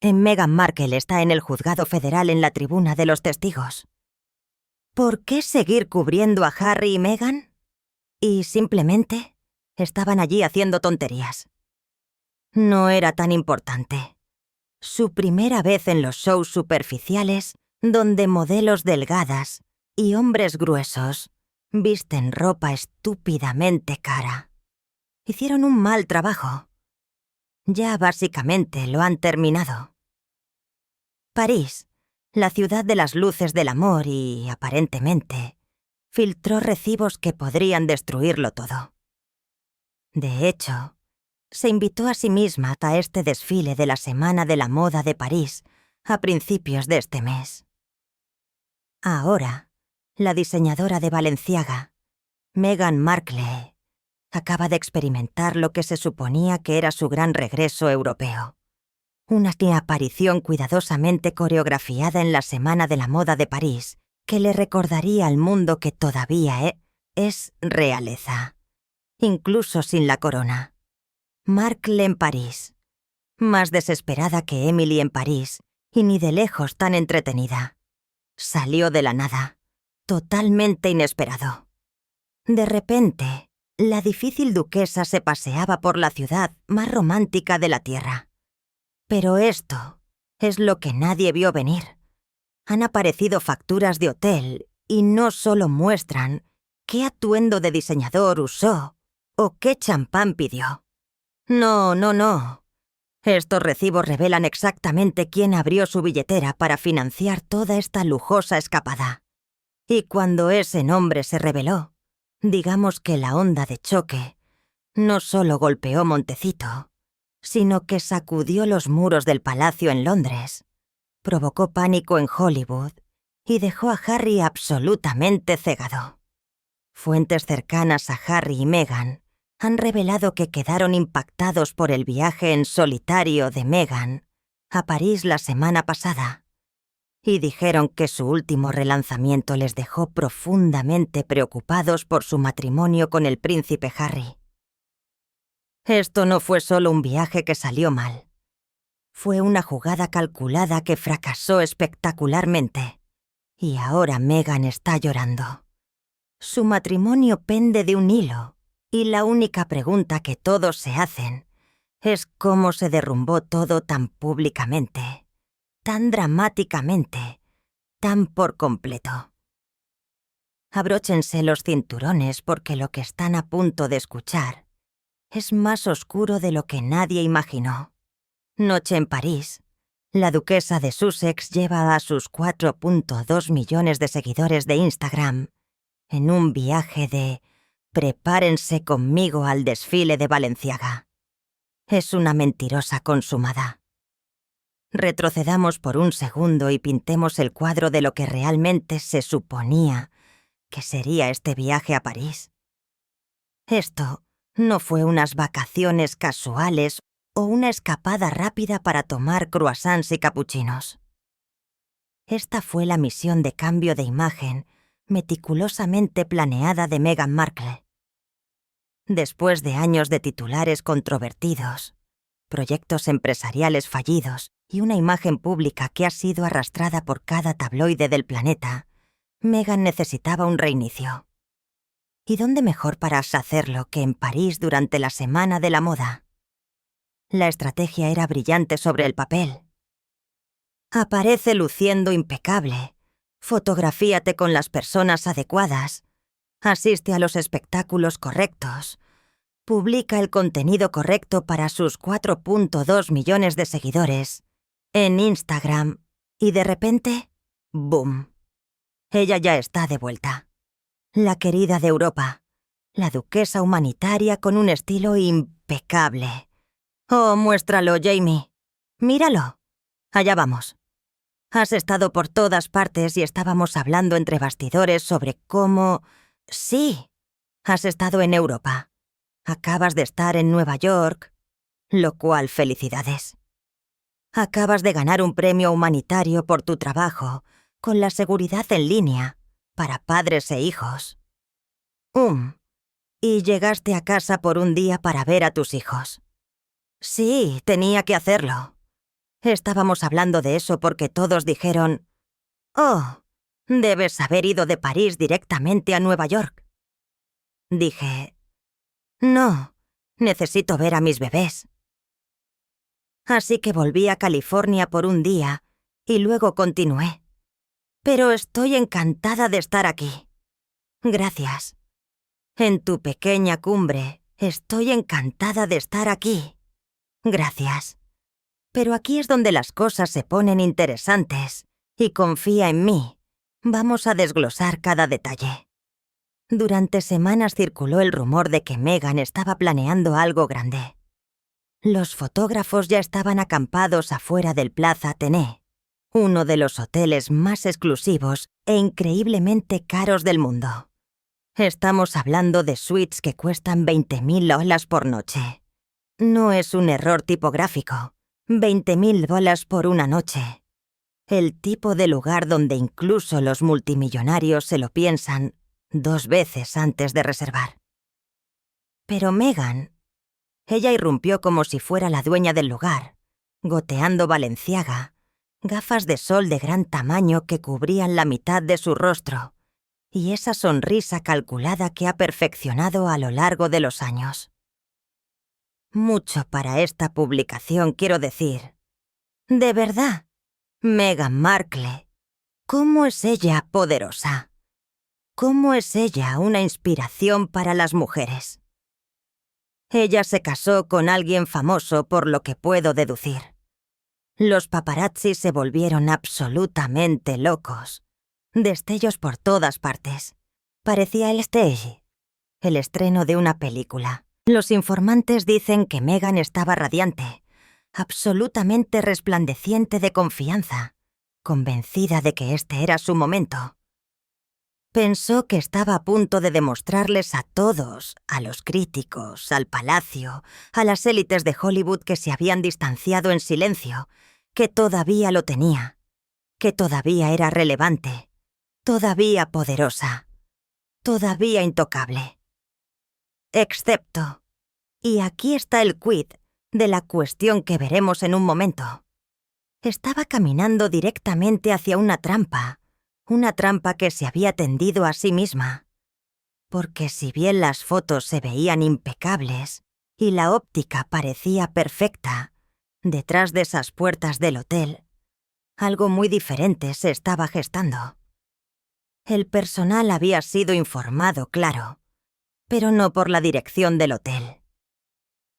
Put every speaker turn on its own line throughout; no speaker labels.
Meghan Markle está en el juzgado federal en la tribuna de los testigos. ¿Por qué seguir cubriendo a Harry y Meghan? Y simplemente estaban allí haciendo tonterías. No era tan importante. Su primera vez en los shows superficiales, donde modelos delgadas y hombres gruesos visten ropa estúpidamente cara. Hicieron un mal trabajo. Ya básicamente lo han terminado. París, la ciudad de las luces del amor y, aparentemente, filtró recibos que podrían destruirlo todo. De hecho, se invitó a sí misma a este desfile de la Semana de la Moda de París a principios de este mes. Ahora, la diseñadora de Balenciaga, Meghan Markle, acaba de experimentar lo que se suponía que era su gran regreso europeo. Una aparición cuidadosamente coreografiada en la Semana de la Moda de París que le recordaría al mundo que todavía es realeza, incluso sin la corona. Markle en París, más desesperada que Emily en París y ni de lejos tan entretenida. Salió de la nada, totalmente inesperado. De repente, la difícil duquesa se paseaba por la ciudad más romántica de la tierra. Pero esto es lo que nadie vio venir. Han aparecido facturas de hotel y no solo muestran qué atuendo de diseñador usó o qué champán pidió. No. Estos recibos revelan exactamente quién abrió su billetera para financiar toda esta lujosa escapada. Y cuando ese nombre se reveló, digamos que la onda de choque no solo golpeó Montecito, sino que sacudió los muros del palacio en Londres, provocó pánico en Hollywood y dejó a Harry absolutamente cegado. Fuentes cercanas a Harry y Meghan han revelado que quedaron impactados por el viaje en solitario de Meghan a París la semana pasada y dijeron que su último relanzamiento les dejó profundamente preocupados por su matrimonio con el príncipe Harry. Esto no fue solo un viaje que salió mal. Fue una jugada calculada que fracasó espectacularmente. Y ahora Meghan está llorando. Su matrimonio pende de un hilo, y la única pregunta que todos se hacen es cómo se derrumbó todo tan públicamente, tan dramáticamente, tan por completo. Abróchense los cinturones porque lo que están a punto de escuchar es más oscuro de lo que nadie imaginó. Noche en París. La duquesa de Sussex lleva a sus 4.2 millones de seguidores de Instagram en un viaje de «prepárense conmigo al desfile de Balenciaga». Es una mentirosa consumada. Retrocedamos por un segundo y pintemos el cuadro de lo que realmente se suponía que sería este viaje a París. Esto no fue unas vacaciones casuales o una escapada rápida para tomar croissants y capuchinos. Esta fue la misión de cambio de imagen meticulosamente planeada de Meghan Markle. Después de años de titulares controvertidos, proyectos empresariales fallidos y una imagen pública que ha sido arrastrada por cada tabloide del planeta, Meghan necesitaba un reinicio. ¿Y dónde mejor para hacerlo que en París durante la Semana de la Moda? La estrategia era brillante sobre el papel. Aparece luciendo impecable, fotografíate con las personas adecuadas, asiste a los espectáculos correctos, publica el contenido correcto para sus 4.2 millones de seguidores en Instagram y de repente, ¡boom! Ella ya está de vuelta. La querida de Europa, la duquesa humanitaria con un estilo impecable. Oh, muéstralo, Jamie. Míralo. Allá vamos. Has estado por todas partes y estábamos hablando entre bastidores sobre cómo... Sí, has estado en Europa. Acabas de estar en Nueva York, lo cual felicidades. Acabas de ganar un premio humanitario por tu trabajo con la seguridad en línea para padres e hijos. Y llegaste a casa por un día para ver a tus hijos. Sí, tenía que hacerlo. Estábamos hablando de eso porque todos dijeron: «Oh, debes haber ido de París directamente a Nueva York». Dije: «No, necesito ver a mis bebés». Así que volví a California por un día y luego continué. Pero estoy encantada de estar aquí. Gracias. En tu pequeña cumbre, estoy encantada de estar aquí. Gracias. Pero aquí es donde las cosas se ponen interesantes, y confía en mí. Vamos a desglosar cada detalle. Durante semanas circuló el rumor de que Meghan estaba planeando algo grande. Los fotógrafos ya estaban acampados afuera del Plaza Athénée, uno de los hoteles más exclusivos e increíblemente caros del mundo. Estamos hablando de suites que cuestan $20,000 por noche. No es un error tipográfico. $20,000 por una noche. El tipo de lugar donde incluso los multimillonarios se lo piensan 2 veces antes de reservar. Pero Meghan, ella irrumpió como si fuera la dueña del lugar, goteando Balenciaga, gafas de sol de gran tamaño que cubrían la mitad de su rostro, y esa sonrisa calculada que ha perfeccionado a lo largo de los años. Mucho para esta publicación, quiero decir. De verdad, Meghan Markle, ¿cómo es ella poderosa? ¿Cómo es ella una inspiración para las mujeres? Ella se casó con alguien famoso, por lo que puedo deducir. Los paparazzi se volvieron absolutamente locos. Destellos por todas partes. Parecía el stage, el estreno de una película. Los informantes dicen que Meghan estaba radiante, absolutamente resplandeciente de confianza, convencida de que este era su momento. Pensó que estaba a punto de demostrarles a todos, a los críticos, al palacio, a las élites de Hollywood que se habían distanciado en silencio, que todavía lo tenía, que todavía era relevante, todavía poderosa, todavía intocable. Excepto, y aquí está el quid de la cuestión que veremos en un momento. Estaba caminando directamente hacia una trampa que se había tendido a sí misma. Porque si bien las fotos se veían impecables y la óptica parecía perfecta, detrás de esas puertas del hotel, algo muy diferente se estaba gestando. El personal había sido informado, claro, pero no por la dirección del hotel.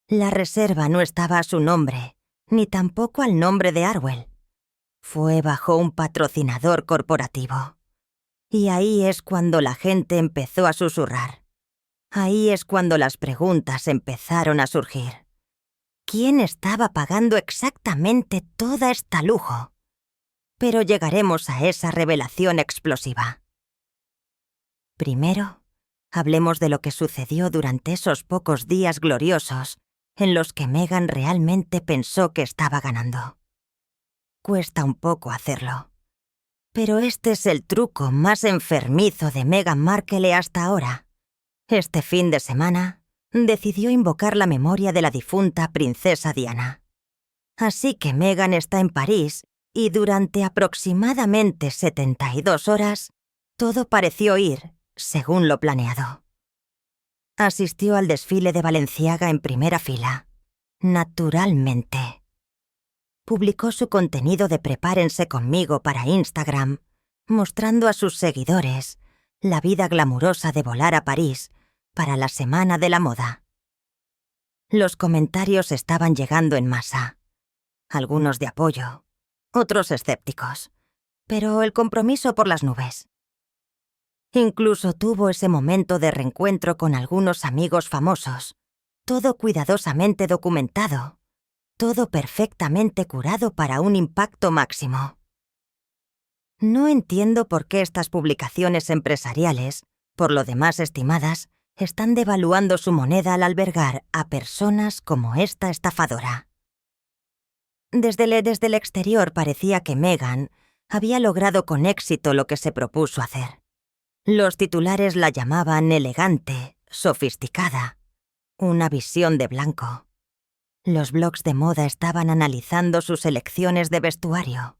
La reserva no estaba a su nombre, ni tampoco al nombre de Harwell. Fue bajo un patrocinador corporativo. Y ahí es cuando la gente empezó a susurrar. Ahí es cuando las preguntas empezaron a surgir. ¿Quién estaba pagando exactamente toda esta lujo? Pero llegaremos a esa revelación explosiva. Primero, hablemos de lo que sucedió durante esos pocos días gloriosos en los que Meghan realmente pensó que estaba ganando. Cuesta un poco hacerlo. Pero este es el truco más enfermizo de Meghan Markle hasta ahora. Este fin de semana, decidió invocar la memoria de la difunta princesa Diana. Así que Meghan está en París y durante aproximadamente 72 horas, todo pareció ir según lo planeado. Asistió al desfile de Balenciaga en primera fila. Naturalmente. Publicó su contenido de Prepárense conmigo para Instagram, mostrando a sus seguidores la vida glamurosa de volar a París para la Semana de la Moda. Los comentarios estaban llegando en masa, algunos de apoyo, otros escépticos, pero el compromiso por las nubes. Incluso tuvo ese momento de reencuentro con algunos amigos famosos, todo cuidadosamente documentado, todo perfectamente curado para un impacto máximo. No entiendo por qué estas publicaciones empresariales, por lo demás estimadas, están devaluando su moneda al albergar a personas como esta estafadora. Desde el exterior parecía que Meghan había logrado con éxito lo que se propuso hacer. Los titulares la llamaban elegante, sofisticada, una visión de blanco. Los blogs de moda estaban analizando sus elecciones de vestuario.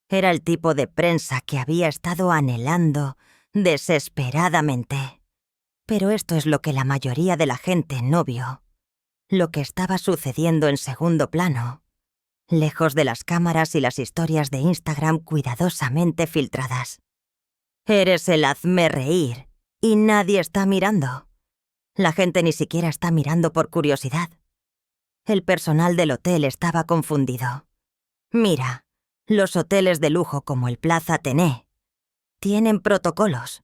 Era el tipo de prensa que había estado anhelando desesperadamente. Pero esto es lo que la mayoría de la gente no vio. Lo que estaba sucediendo en segundo plano, lejos de las cámaras y las historias de Instagram cuidadosamente filtradas. Eres el hazme reír y nadie está mirando. La gente ni siquiera está mirando por curiosidad. El personal del hotel estaba confundido. Mira, los hoteles de lujo como el Plaza Athénée tienen protocolos.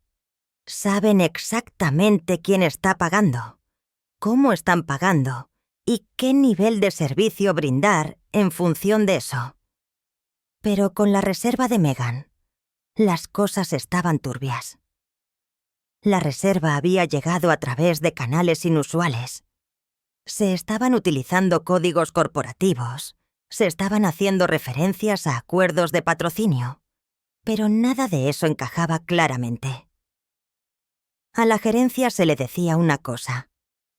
Saben exactamente quién está pagando, cómo están pagando y qué nivel de servicio brindar en función de eso. Pero con la reserva de Meghan, las cosas estaban turbias. La reserva había llegado a través de canales inusuales. Se estaban utilizando códigos corporativos, se estaban haciendo referencias a acuerdos de patrocinio, pero nada de eso encajaba claramente. A la gerencia se le decía una cosa,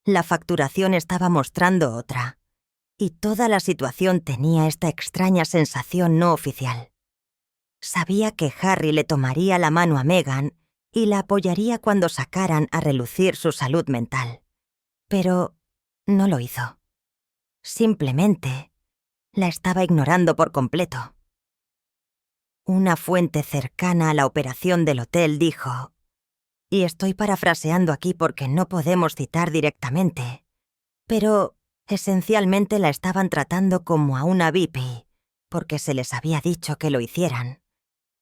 la facturación estaba mostrando otra, y toda la situación tenía esta extraña sensación no oficial. Sabía que Harry le tomaría la mano a Meghan y la apoyaría cuando sacaran a relucir su salud mental, pero no lo hizo. Simplemente la estaba ignorando por completo. Una fuente cercana a la operación del hotel dijo, y estoy parafraseando aquí porque no podemos citar directamente, pero esencialmente la estaban tratando como a una VIP, porque se les había dicho que lo hicieran.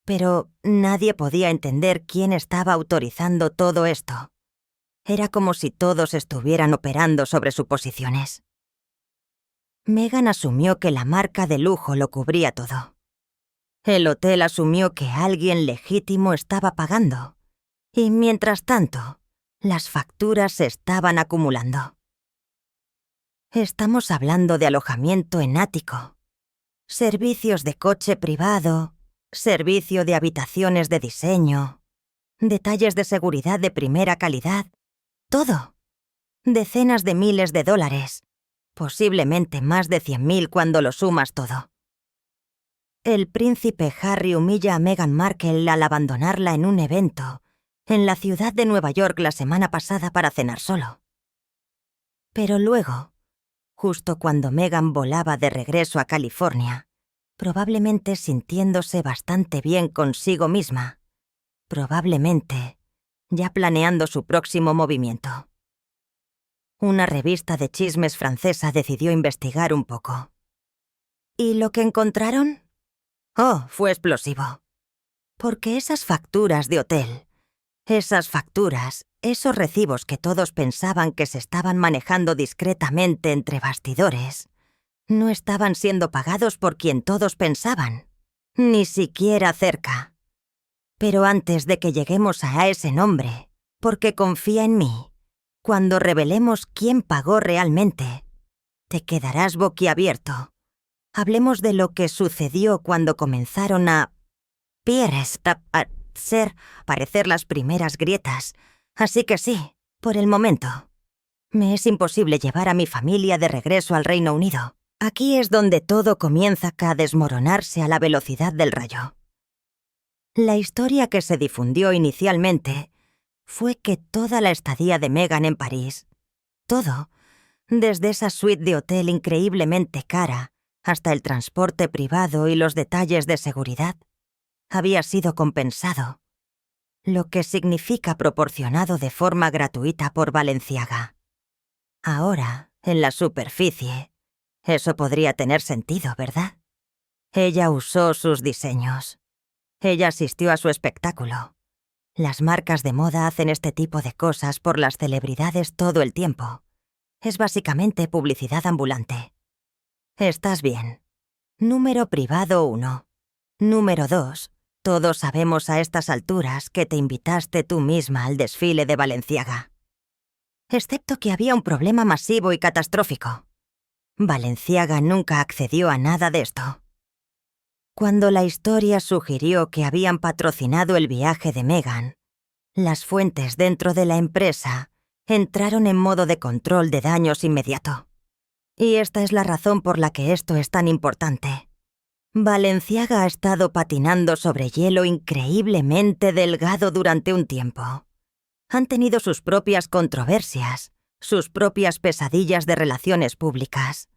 Pero nadie podía entender quién estaba autorizando todo esto. Era como si todos estuvieran operando sobre suposiciones. Meghan asumió que la marca de lujo lo cubría todo. El hotel asumió que alguien legítimo estaba pagando. Y mientras tanto, las facturas se estaban acumulando. Estamos hablando de alojamiento en ático, servicios de coche privado, servicio de habitaciones de diseño, detalles de seguridad de primera calidad, todo. Decenas de miles de dólares, posiblemente más de 100.000 cuando lo sumas todo. El príncipe Harry humilla a Meghan Markle al abandonarla en un evento en la ciudad de Nueva York la semana pasada para cenar solo. Pero luego, justo cuando Meghan volaba de regreso a California, probablemente sintiéndose bastante bien consigo misma, probablemente ya planeando su próximo movimiento. Una revista de chismes francesa decidió investigar un poco. ¿Y lo que encontraron? Oh, fue explosivo. Porque esas facturas de hotel, esos recibos que todos pensaban que se estaban manejando discretamente entre bastidores, no estaban siendo pagados por quien todos pensaban, ni siquiera cerca. Pero antes de que lleguemos a ese nombre, porque confía en mí, cuando revelemos quién pagó realmente, te quedarás boquiabierto. Hablemos de lo que sucedió cuando comenzaron a parecer las primeras grietas. Así que sí, por el momento. Me es imposible llevar a mi familia de regreso al Reino Unido. Aquí es donde todo comienza a desmoronarse a la velocidad del rayo. La historia que se difundió inicialmente fue que toda la estadía de Meghan en París, todo, desde esa suite de hotel increíblemente cara hasta el transporte privado y los detalles de seguridad, había sido compensado, lo que significa proporcionado de forma gratuita por Balenciaga. Ahora, en la superficie, eso podría tener sentido, ¿verdad? Ella usó sus diseños. Ella asistió a su espectáculo. Las marcas de moda hacen este tipo de cosas por las celebridades todo el tiempo. Es básicamente publicidad ambulante. Estás bien. Número privado 1. Número 2. Todos sabemos a estas alturas que te invitaste tú misma al desfile de Balenciaga. Excepto que había un problema masivo y catastrófico. Balenciaga nunca accedió a nada de esto. Cuando la historia sugirió que habían patrocinado el viaje de Meghan, las fuentes dentro de la empresa entraron en modo de control de daños inmediato. Y esta es la razón por la que esto es tan importante. Balenciaga ha estado patinando sobre hielo increíblemente delgado durante un tiempo. Han tenido sus propias controversias, sus propias pesadillas de relaciones públicas.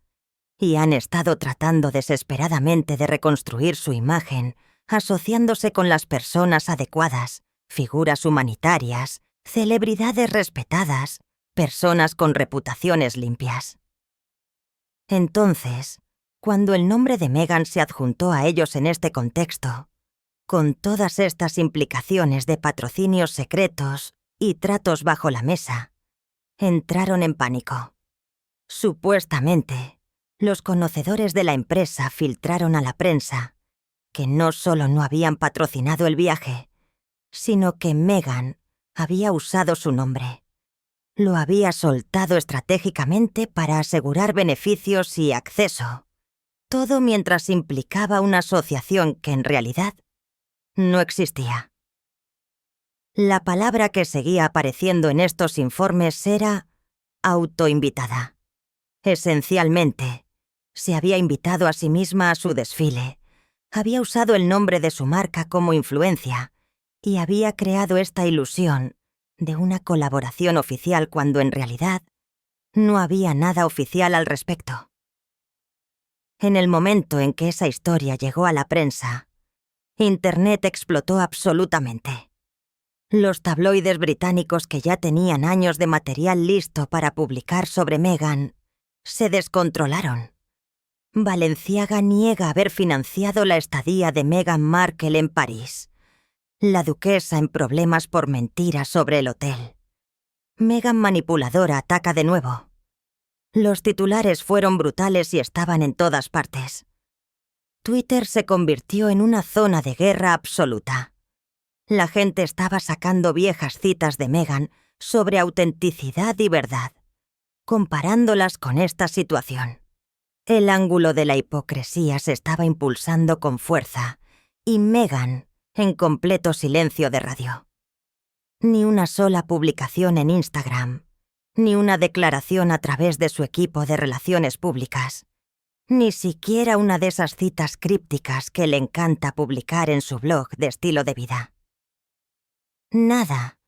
Y han estado tratando desesperadamente de reconstruir su imagen, asociándose con las personas adecuadas, figuras humanitarias, celebridades respetadas, personas con reputaciones limpias. Entonces, cuando el nombre de Meghan se adjuntó a ellos en este contexto, con todas estas implicaciones de patrocinios secretos y tratos bajo la mesa, entraron en pánico. Supuestamente, los conocedores de la empresa filtraron a la prensa que no solo no habían patrocinado el viaje, sino que Meghan había usado su nombre. Lo había soltado estratégicamente para asegurar beneficios y acceso, todo mientras implicaba una asociación que en realidad no existía. La palabra que seguía apareciendo en estos informes era autoinvitada. Esencialmente, se había invitado a sí misma a su desfile, había usado el nombre de su marca como influencia y había creado esta ilusión de una colaboración oficial cuando en realidad no había nada oficial al respecto. En el momento en que esa historia llegó a la prensa, Internet explotó absolutamente. Los tabloides británicos que ya tenían años de material listo para publicar sobre Meghan se descontrolaron. Balenciaga niega haber financiado la estadía de Meghan Markle en París. La duquesa en problemas por mentiras sobre el hotel. Meghan manipuladora ataca de nuevo. Los titulares fueron brutales y estaban en todas partes. Twitter se convirtió en una zona de guerra absoluta. La gente estaba sacando viejas citas de Meghan sobre autenticidad y verdad, comparándolas con esta situación. El ángulo de la hipocresía se estaba impulsando con fuerza, y Meghan en completo silencio de radio. Ni una sola publicación en Instagram, ni una declaración a través de su equipo de relaciones públicas, ni siquiera una de esas citas crípticas que le encanta publicar en su blog de estilo de vida. Nada.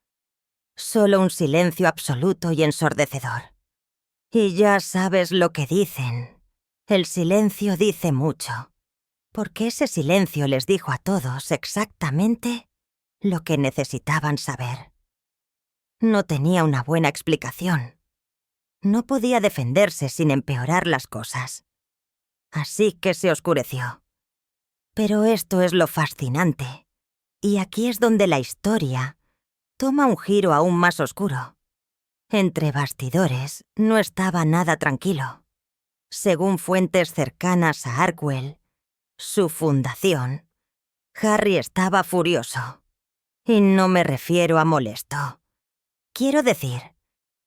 Solo un silencio absoluto y ensordecedor. Y ya sabes lo que dicen. El silencio dice mucho, porque ese silencio les dijo a todos exactamente lo que necesitaban saber. No tenía una buena explicación. No podía defenderse sin empeorar las cosas. Así que se oscureció. Pero esto es lo fascinante, y aquí es donde la historia toma un giro aún más oscuro. Entre bastidores no estaba nada tranquilo. Según fuentes cercanas a Arkwell, su fundación, Harry estaba furioso. Y no me refiero a molesto. Quiero decir,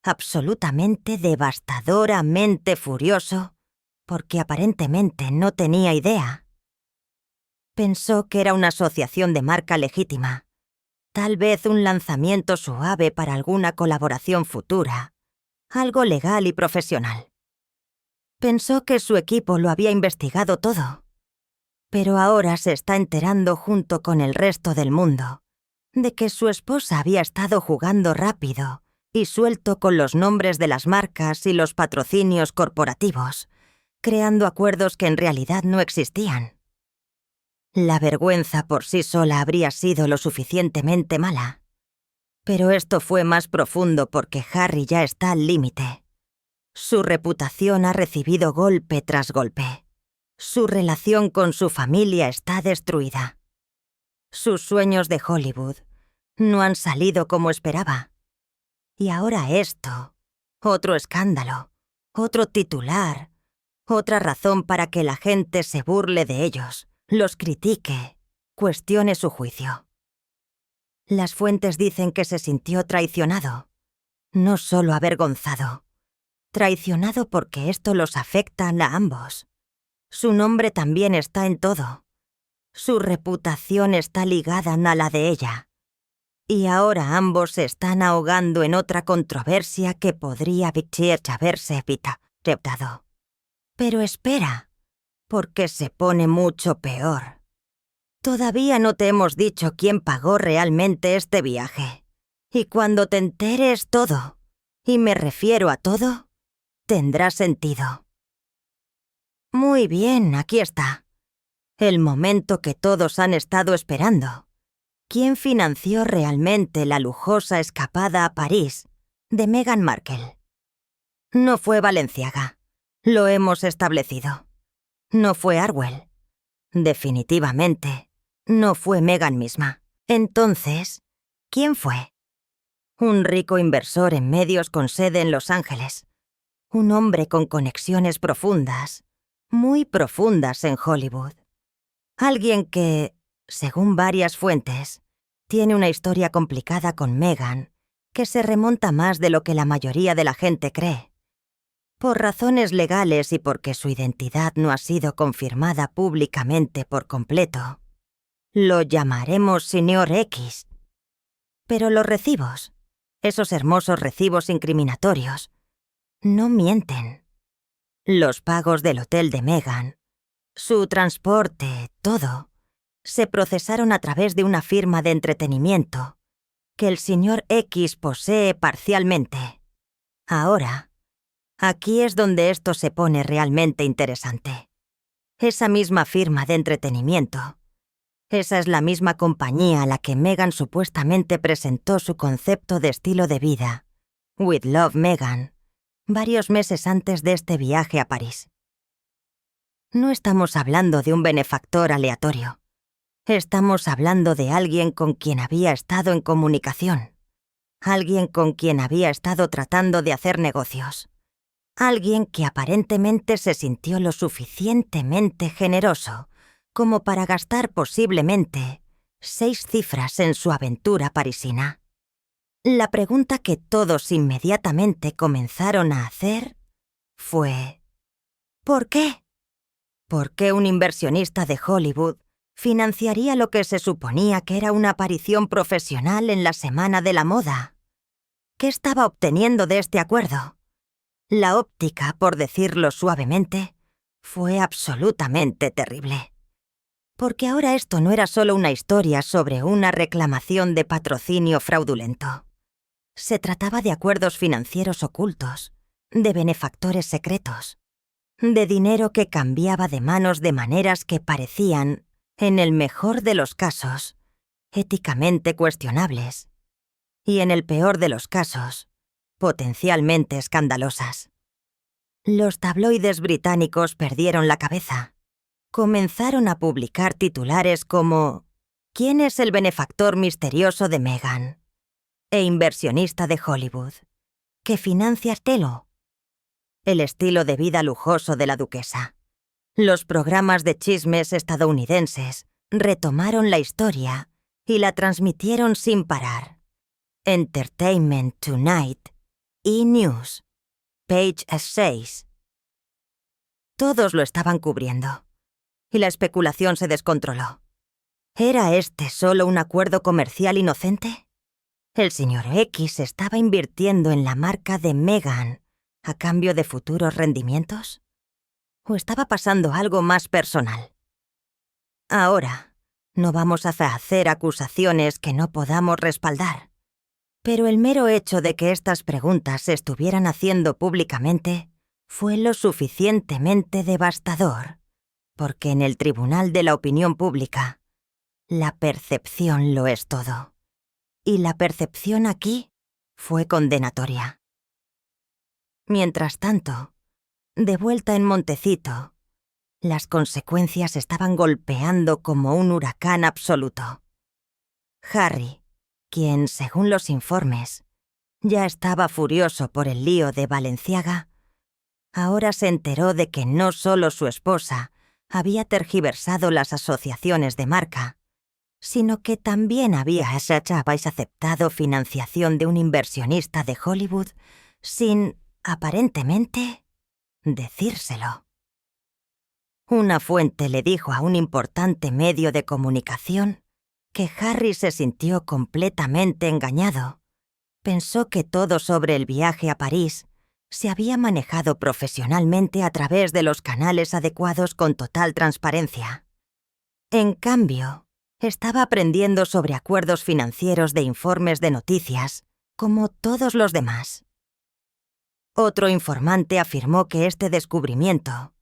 absolutamente devastadoramente furioso, porque aparentemente no tenía idea. Pensó que era una asociación de marca legítima, tal vez un lanzamiento suave para alguna colaboración futura, algo legal y profesional. Pensó que su equipo lo había investigado todo, pero ahora se está enterando junto con el resto del mundo de que su esposa había estado jugando rápido y suelto con los nombres de las marcas y los patrocinios corporativos, creando acuerdos que en realidad no existían. La vergüenza por sí sola habría sido lo suficientemente mala, pero esto fue más profundo porque Harry ya está al límite. Su reputación ha recibido golpe tras golpe. Su relación con su familia está destruida. Sus sueños de Hollywood no han salido como esperaba. Y ahora esto, otro escándalo, otro titular, otra razón para que la gente se burle de ellos, los critique, cuestione su juicio. Las fuentes dicen que se sintió traicionado, no solo avergonzado. Traicionado porque esto los afecta a ambos. Su nombre también está en todo. Su reputación está ligada a la de ella. Y ahora ambos se están ahogando en otra controversia que podría haberse evitado. Pero espera, porque se pone mucho peor. Todavía no te hemos dicho quién pagó realmente este viaje. Y cuando te enteres todo, y me refiero a todo, tendrá sentido. Muy bien, aquí está. El momento que todos han estado esperando. ¿Quién financió realmente la lujosa escapada a París de Meghan Markle? No fue Balenciaga. Lo hemos establecido. No fue Harwell. Definitivamente, no fue Meghan misma. Entonces, ¿quién fue? Un rico inversor en medios con sede en Los Ángeles. Un hombre con conexiones profundas, muy profundas en Hollywood. Alguien que, según varias fuentes, tiene una historia complicada con Meghan que se remonta más de lo que la mayoría de la gente cree. Por razones legales y porque su identidad no ha sido confirmada públicamente por completo, lo llamaremos Señor X. Pero los recibos, esos hermosos recibos incriminatorios, no mienten. Los pagos del hotel de Meghan, su transporte, todo, se procesaron a través de una firma de entretenimiento que el señor X posee parcialmente. Ahora, aquí es donde esto se pone realmente interesante. Esa misma firma de entretenimiento, esa es la misma compañía a la que Meghan supuestamente presentó su concepto de estilo de vida, With Love Meghan, varios meses antes de este viaje a París. No estamos hablando de un benefactor aleatorio. Estamos hablando de alguien con quien había estado en comunicación. Alguien con quien había estado tratando de hacer negocios. Alguien que aparentemente se sintió lo suficientemente generoso como para gastar posiblemente 6 cifras en su aventura parisina. La pregunta que todos inmediatamente comenzaron a hacer fue: ¿por qué? ¿Por qué un inversionista de Hollywood financiaría lo que se suponía que era una aparición profesional en la Semana de la Moda? ¿Qué estaba obteniendo de este acuerdo? La óptica, por decirlo suavemente, fue absolutamente terrible. Porque ahora esto no era solo una historia sobre una reclamación de patrocinio fraudulento. Se trataba de acuerdos financieros ocultos, de benefactores secretos, de dinero que cambiaba de manos de maneras que parecían, en el mejor de los casos, éticamente cuestionables, y en el peor de los casos, potencialmente escandalosas. Los tabloides británicos perdieron la cabeza. Comenzaron a publicar titulares como «¿Quién es el benefactor misterioso de Meghan?» e inversionista de Hollywood, que financia Telo, el estilo de vida lujoso de la duquesa. Los programas de chismes estadounidenses retomaron la historia y la transmitieron sin parar. Entertainment Tonight, E! News, Page 6. Todos lo estaban cubriendo, y la especulación se descontroló. ¿Era este solo un acuerdo comercial inocente? ¿El señor X estaba invirtiendo en la marca de Meghan a cambio de futuros rendimientos? ¿O estaba pasando algo más personal? Ahora, no vamos a hacer acusaciones que no podamos respaldar, pero el mero hecho de que estas preguntas se estuvieran haciendo públicamente fue lo suficientemente devastador, porque en el tribunal de la opinión pública, la percepción lo es todo. Y la percepción aquí fue condenatoria. Mientras tanto, de vuelta en Montecito, las consecuencias estaban golpeando como un huracán absoluto. Harry, quien, según los informes, ya estaba furioso por el lío de Balenciaga, ahora se enteró de que no solo su esposa había tergiversado las asociaciones de marca, sino que también había aceptado financiación de un inversionista de Hollywood sin, aparentemente, decírselo. Una fuente le dijo a un importante medio de comunicación que Harry se sintió completamente engañado. Pensó que todo sobre el viaje a París se había manejado profesionalmente a través de los canales adecuados con total transparencia. En cambio, estaba aprendiendo sobre acuerdos financieros de informes de noticias, como todos los demás. Otro informante afirmó que este descubrimiento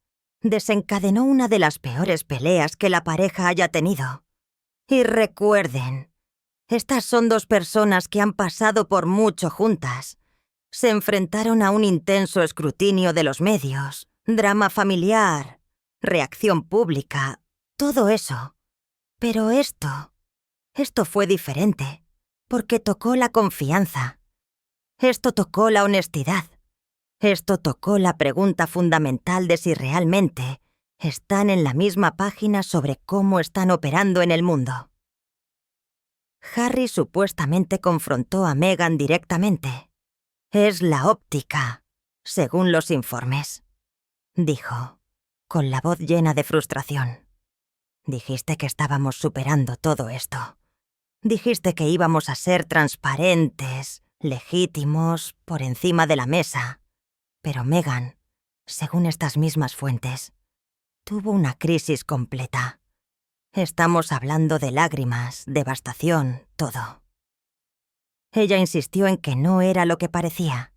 desencadenó una de las peores peleas que la pareja haya tenido. Y recuerden, estas son dos personas que han pasado por mucho juntas. Se enfrentaron a un intenso escrutinio de los medios, drama familiar, reacción pública, todo eso. Pero esto fue diferente, porque tocó la confianza. Esto tocó la honestidad. Esto tocó la pregunta fundamental de si realmente están en la misma página sobre cómo están operando en el mundo. Harry supuestamente confrontó a Meghan directamente. «Es la óptica, según los informes», dijo, con la voz llena de frustración. «Dijiste que estábamos superando todo esto. Dijiste que íbamos a ser transparentes, legítimos, por encima de la mesa. Pero Meghan, según estas mismas fuentes, tuvo una crisis completa. Estamos hablando de lágrimas, devastación, todo». Ella insistió en que no era lo que parecía.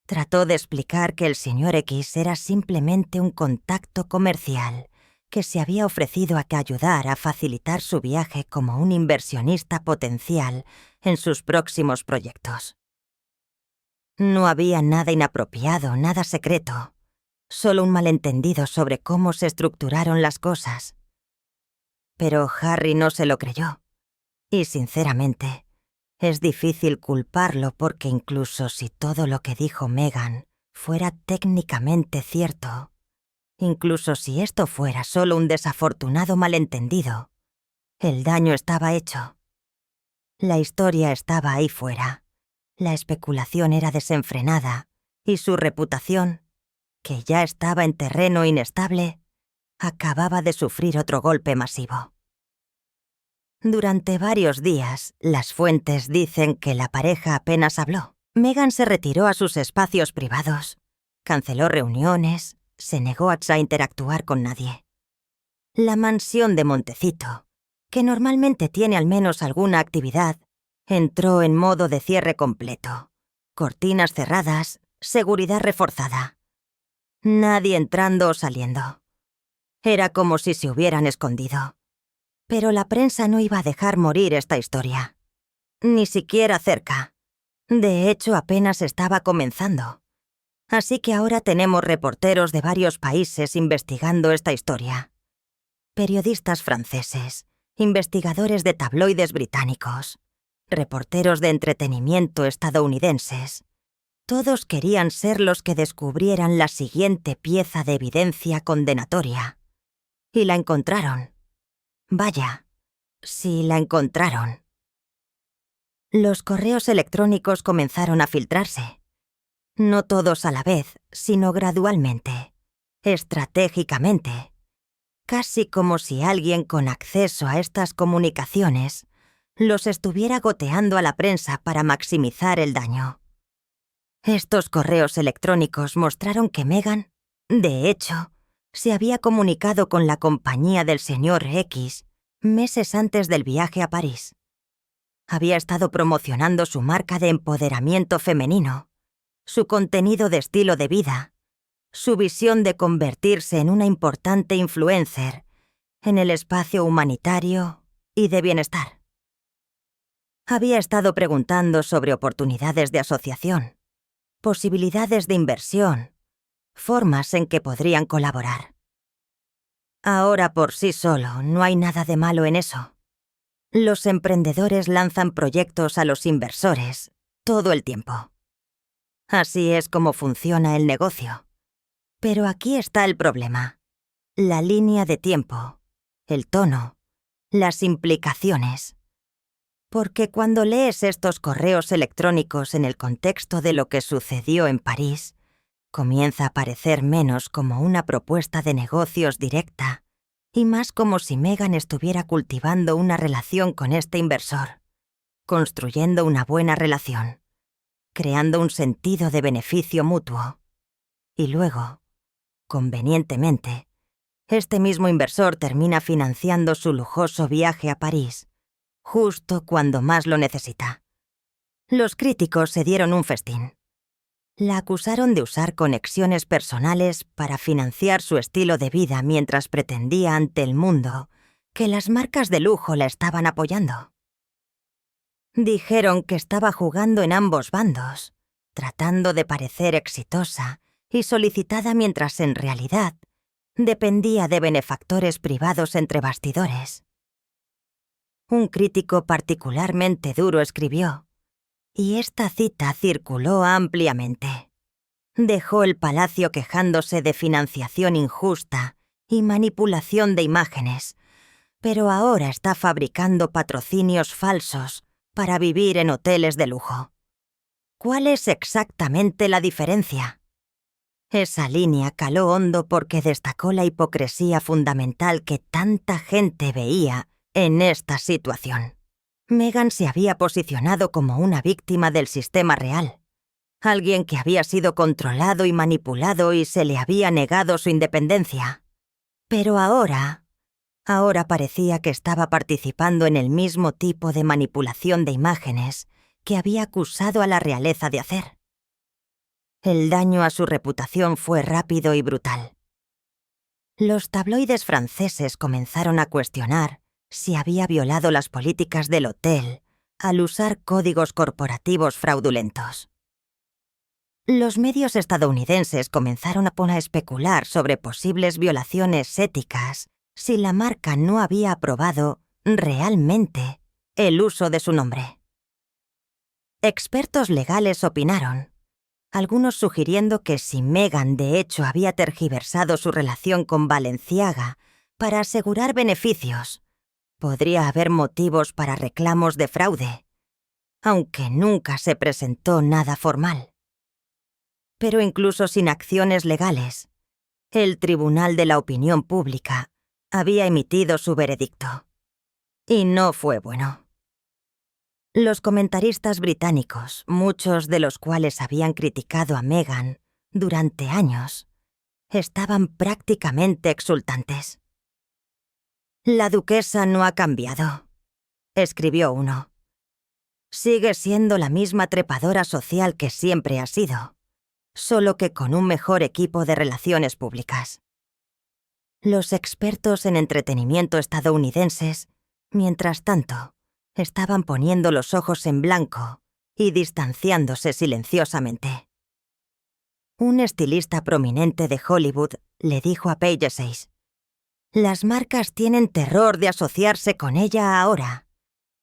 Trató de explicar que el señor X era simplemente un contacto comercial que se había ofrecido a que ayudara a facilitar su viaje como un inversionista potencial en sus próximos proyectos. No había nada inapropiado, nada secreto, solo un malentendido sobre cómo se estructuraron las cosas. Pero Harry no se lo creyó, y sinceramente, es difícil culparlo porque incluso si todo lo que dijo Meghan fuera técnicamente cierto, incluso si esto fuera solo un desafortunado malentendido, el daño estaba hecho. La historia estaba ahí fuera. La especulación era desenfrenada y su reputación, que ya estaba en terreno inestable, acababa de sufrir otro golpe masivo. Durante varios días, las fuentes dicen que la pareja apenas habló. Meghan se retiró a sus espacios privados, canceló reuniones, se negó a interactuar con nadie. La mansión de Montecito, que normalmente tiene al menos alguna actividad, entró en modo de cierre completo. Cortinas cerradas, seguridad reforzada. Nadie entrando o saliendo. Era como si se hubieran escondido. Pero la prensa no iba a dejar morir esta historia. Ni siquiera cerca. De hecho, apenas estaba comenzando. Así que ahora tenemos reporteros de varios países investigando esta historia. Periodistas franceses, investigadores de tabloides británicos, reporteros de entretenimiento estadounidenses. Todos querían ser los que descubrieran la siguiente pieza de evidencia condenatoria. Y la encontraron. Vaya, sí la encontraron. Los correos electrónicos comenzaron a filtrarse. No todos a la vez, sino gradualmente, estratégicamente. Casi como si alguien con acceso a estas comunicaciones los estuviera goteando a la prensa para maximizar el daño. Estos correos electrónicos mostraron que Meghan, de hecho, se había comunicado con la compañía del señor X meses antes del viaje a París. Había estado promocionando su marca de empoderamiento femenino, su contenido de estilo de vida, su visión de convertirse en una importante influencer en el espacio humanitario y de bienestar. Había estado preguntando sobre oportunidades de asociación, posibilidades de inversión, formas en que podrían colaborar. Ahora por sí solo no hay nada de malo en eso. Los emprendedores lanzan proyectos a los inversores todo el tiempo. Así es como funciona el negocio. Pero aquí está el problema. La línea de tiempo, el tono, las implicaciones. Porque cuando lees estos correos electrónicos en el contexto de lo que sucedió en París, comienza a parecer menos como una propuesta de negocios directa y más como si Meghan estuviera cultivando una relación con este inversor, construyendo una buena relación, creando un sentido de beneficio mutuo. Y luego, convenientemente, este mismo inversor termina financiando su lujoso viaje a París, justo cuando más lo necesita. Los críticos se dieron un festín. La acusaron de usar conexiones personales para financiar su estilo de vida mientras pretendía ante el mundo que las marcas de lujo la estaban apoyando. Dijeron que estaba jugando en ambos bandos, tratando de parecer exitosa y solicitada mientras en realidad dependía de benefactores privados entre bastidores. Un crítico particularmente duro escribió, y esta cita circuló ampliamente. Dejó el palacio quejándose de financiación injusta y manipulación de imágenes, pero ahora está fabricando patrocinios falsos para vivir en hoteles de lujo. ¿Cuál es exactamente la diferencia? Esa línea caló hondo porque destacó la hipocresía fundamental que tanta gente veía en esta situación. Meghan se había posicionado como una víctima del sistema real, alguien que había sido controlado y manipulado y se le había negado su independencia. Pero ahora parecía que estaba participando en el mismo tipo de manipulación de imágenes que había acusado a la realeza de hacer. El daño a su reputación fue rápido y brutal. Los tabloides franceses comenzaron a cuestionar si había violado las políticas del hotel al usar códigos corporativos fraudulentos. Los medios estadounidenses comenzaron a especular sobre posibles violaciones éticas si la marca no había aprobado realmente el uso de su nombre. Expertos legales opinaron, algunos sugiriendo que si Meghan de hecho había tergiversado su relación con Balenciaga para asegurar beneficios, podría haber motivos para reclamos de fraude, aunque nunca se presentó nada formal. Pero incluso sin acciones legales, el Tribunal de la Opinión Pública había emitido su veredicto. Y no fue bueno. Los comentaristas británicos, muchos de los cuales habían criticado a Meghan durante años, estaban prácticamente exultantes. «La duquesa no ha cambiado», escribió uno. «Sigue siendo la misma trepadora social que siempre ha sido, solo que con un mejor equipo de relaciones públicas». Los expertos en entretenimiento estadounidenses, mientras tanto, estaban poniendo los ojos en blanco y distanciándose silenciosamente. Un estilista prominente de Hollywood le dijo a Page 6: «Las marcas tienen terror de asociarse con ella ahora.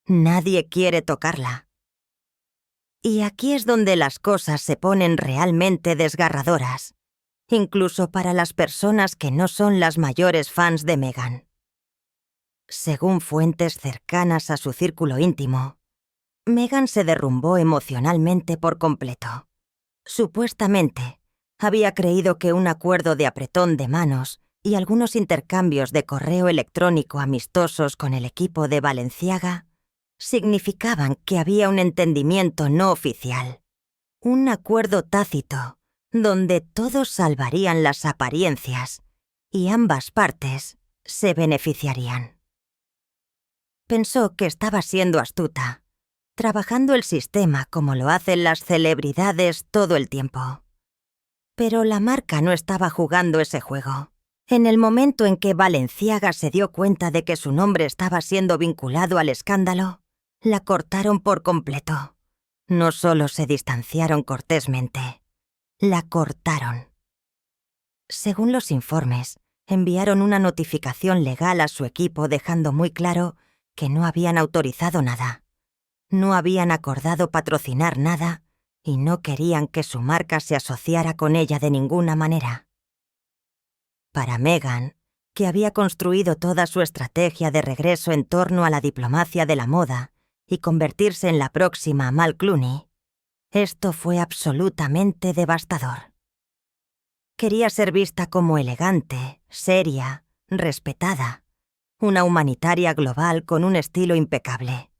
Nadie quiere tocarla». Y aquí es donde las cosas se ponen realmente desgarradoras, incluso para las personas que no son las mayores fans de Meghan. Según fuentes cercanas a su círculo íntimo, Meghan se derrumbó emocionalmente por completo. Supuestamente, había creído que un acuerdo de apretón de manos y algunos intercambios de correo electrónico amistosos con el equipo de Balenciaga significaban que había un entendimiento no oficial, un acuerdo tácito donde todos salvarían las apariencias y ambas partes se beneficiarían. Pensó que estaba siendo astuta, trabajando el sistema como lo hacen las celebridades todo el tiempo. Pero la marca no estaba jugando ese juego. En el momento en que Balenciaga se dio cuenta de que su nombre estaba siendo vinculado al escándalo, la cortaron por completo. No solo se distanciaron cortésmente, la cortaron. Según los informes, enviaron una notificación legal a su equipo dejando muy claro que no habían autorizado nada, no habían acordado patrocinar nada y no querían que su marca se asociara con ella de ninguna manera. Para Meghan, que había construido toda su estrategia de regreso en torno a la diplomacia de la moda y convertirse en la próxima Amal Clooney, esto fue absolutamente devastador. Quería ser vista como elegante, seria, respetada, una humanitaria global con un estilo impecable.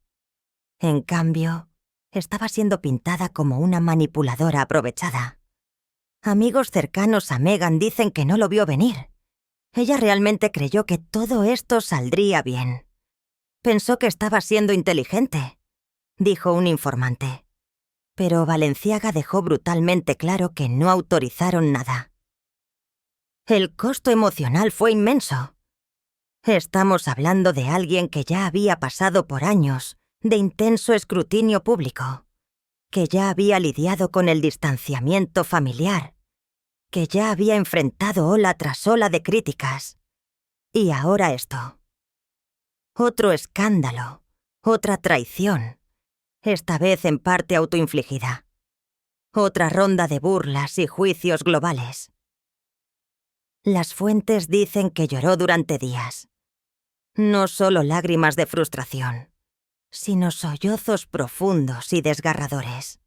En cambio, estaba siendo pintada como una manipuladora aprovechada. Amigos cercanos a Meghan dicen que no lo vio venir. Ella realmente creyó que todo esto saldría bien. Pensó que estaba siendo inteligente, dijo un informante. Pero Balenciaga dejó brutalmente claro que no autorizaron nada. El costo emocional fue inmenso. Estamos hablando de alguien que ya había pasado por años de intenso escrutinio público, que ya había lidiado con el distanciamiento familiar, que ya había enfrentado ola tras ola de críticas. Y ahora esto. Otro escándalo, otra traición, esta vez en parte autoinfligida. Otra ronda de burlas y juicios globales. Las fuentes dicen que lloró durante días. No solo lágrimas de frustración, sino sollozos profundos y desgarradores.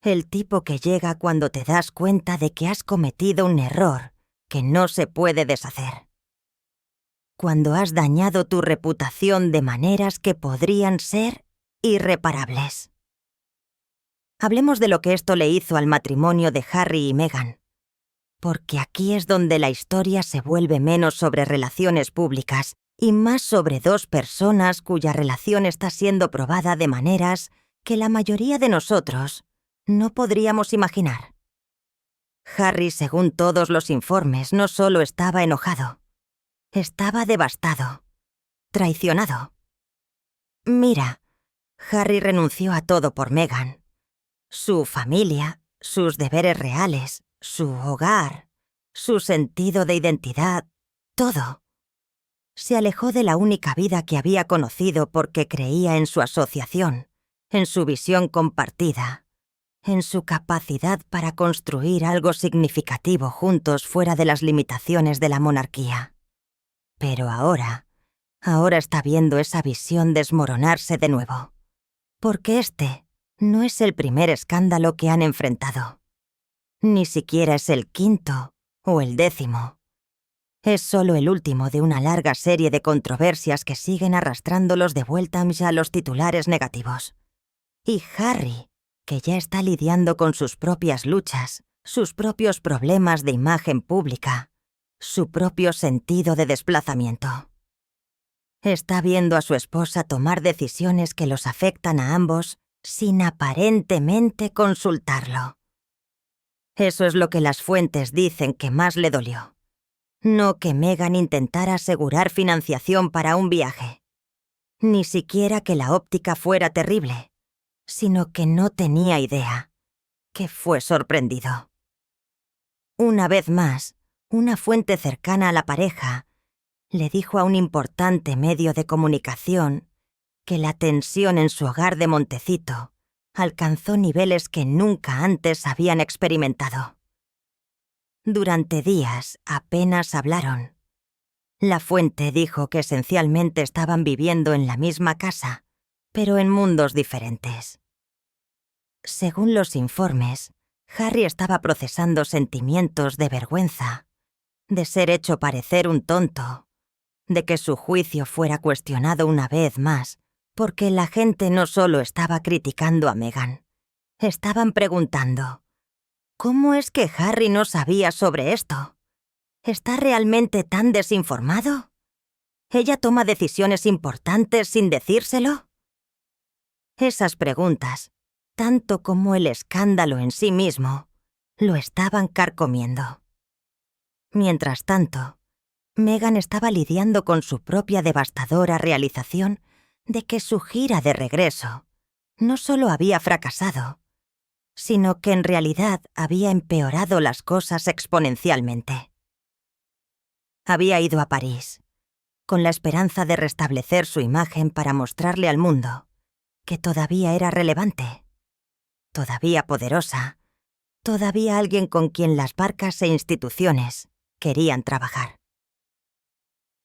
El tipo que llega cuando te das cuenta de que has cometido un error que no se puede deshacer. Cuando has dañado tu reputación de maneras que podrían ser irreparables. Hablemos de lo que esto le hizo al matrimonio de Harry y Meghan, porque aquí es donde la historia se vuelve menos sobre relaciones públicas y más sobre dos personas cuya relación está siendo probada de maneras que la mayoría de nosotros no podríamos imaginar. Harry, según todos los informes, no solo estaba enojado, estaba devastado, traicionado. Mira, Harry renunció a todo por Meghan. Su familia, sus deberes reales, su hogar, su sentido de identidad, todo. Se alejó de la única vida que había conocido porque creía en su asociación, en su visión compartida, en su capacidad para construir algo significativo juntos fuera de las limitaciones de la monarquía. Pero ahora está viendo esa visión desmoronarse de nuevo, porque este no es el primer escándalo que han enfrentado. Ni siquiera es el quinto o el 10º. Es solo el último de una larga serie de controversias que siguen arrastrándolos de vuelta a los titulares negativos. Y Harry, que ya está lidiando con sus propias luchas, sus propios problemas de imagen pública, su propio sentido de desplazamiento. Está viendo a su esposa tomar decisiones que los afectan a ambos sin aparentemente consultarlo. Eso es lo que las fuentes dicen que más le dolió. No que Meghan intentara asegurar financiación para un viaje. Ni siquiera que la óptica fuera terrible, sino que no tenía idea, que fue sorprendido. Una vez más, una fuente cercana a la pareja le dijo a un importante medio de comunicación que la tensión en su hogar de Montecito alcanzó niveles que nunca antes habían experimentado. Durante días apenas hablaron. La fuente dijo que esencialmente estaban viviendo en la misma casa, pero en mundos diferentes. Según los informes, Harry estaba procesando sentimientos de vergüenza, de ser hecho parecer un tonto, de que su juicio fuera cuestionado una vez más, porque la gente no solo estaba criticando a Meghan, estaban preguntando: ¿cómo es que Harry no sabía sobre esto? ¿Está realmente tan desinformado? ¿Ella toma decisiones importantes sin decírselo? Esas preguntas, tanto como el escándalo en sí mismo, lo estaban carcomiendo. Mientras tanto, Meghan estaba lidiando con su propia devastadora realización de que su gira de regreso no solo había fracasado, sino que en realidad había empeorado las cosas exponencialmente. Había ido a París, con la esperanza de restablecer su imagen para mostrarle al mundo que todavía era relevante, todavía poderosa, todavía alguien con quien las marcas e instituciones querían trabajar.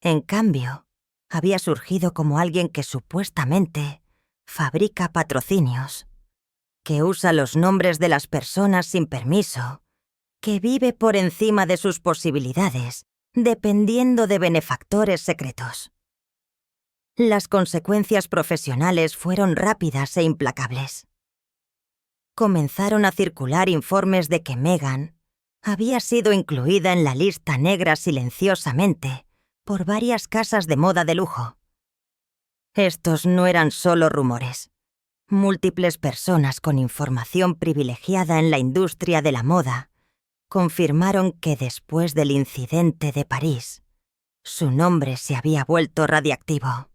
En cambio, había surgido como alguien que supuestamente fabrica patrocinios, que usa los nombres de las personas sin permiso, que vive por encima de sus posibilidades, dependiendo de benefactores secretos. Las consecuencias profesionales fueron rápidas e implacables. comenzaron a circular informes de que Meghan había sido incluida en la lista negra silenciosamente por varias casas de moda de lujo. Estos no eran solo rumores. Múltiples personas con información privilegiada en la industria de la moda confirmaron que después del incidente de París, su nombre se había vuelto radiactivo.